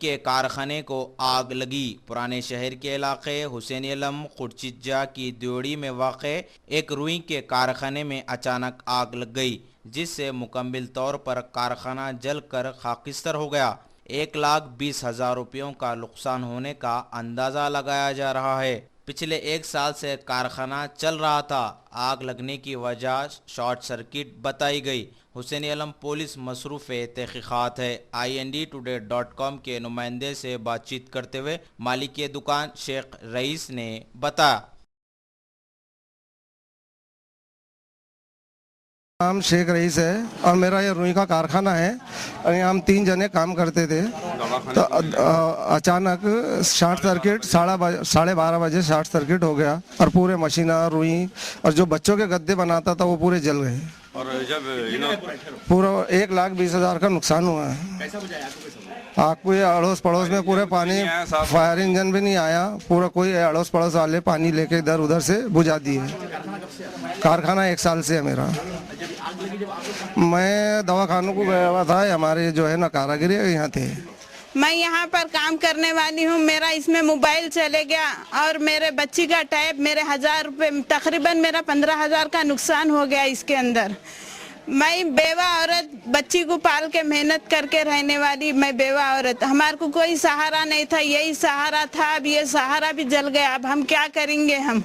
के कारखाने को आग लगी। पुराने शहर के इलाके हुसैन अलम खुर्चिजा की द्योड़ी में वाक़े एक रुई के कारखाने में अचानक आग लग गई, जिससे मुकम्मल तौर पर कारखाना जलकर खाकिस्तर हो गया। 1,20,000 रुपयों का नुकसान होने का अंदाज़ा लगाया जा रहा है। पिछले 1 साल से कारखाना चल रहा था। आग लगने की वजह शॉर्ट सर्किट बताई गई। हुसैन अलम पुलिस मसरूफ़ तहक़ीक़ात है। INDtoday.com के नुमाइंदे से बातचीत करते हुए मालिक दुकान शेख रईस ने बताया। नाम शेख रईस है और मेरा ये रुई का कारखाना है और यहाँ हम 3 जने काम करते थे। तो अचानक शॉर्ट सर्किट 12:30 बजे शॉर्ट सर्किट हो गया और पूरे मशीना रुई और जो बच्चों के गद्दे बनाता था वो पूरे जल गए और जब पूरा 1,20,000 का नुकसान हुआ है। आग को अड़ोस पड़ोस में पूरे पानी, फायर इंजन भी नहीं आया, पूरा कोई अड़ोस पड़ोस वाले पानी लेके इधर उधर से बुझा दिए। कारखाना 1 साल से है मेरा। मैं दवाखानों को गया हुआ था, हमारे जो है ना कारागिरी यहाँ थे। मैं यहाँ पर काम करने वाली हूँ। मेरा इसमें मोबाइल चले गया और मेरे बच्ची का टैब, मेरे 1,000 रुपये, तकरीबन मेरा 15,000 का नुकसान हो गया इसके अंदर। मैं बेवा औरत, बच्ची को पाल के मेहनत करके रहने वाली मैं बेवा औरत। हमारे को कोई सहारा नहीं था, यही सहारा था। अब ये सहारा भी जल गया। अब हम क्या करेंगे हम?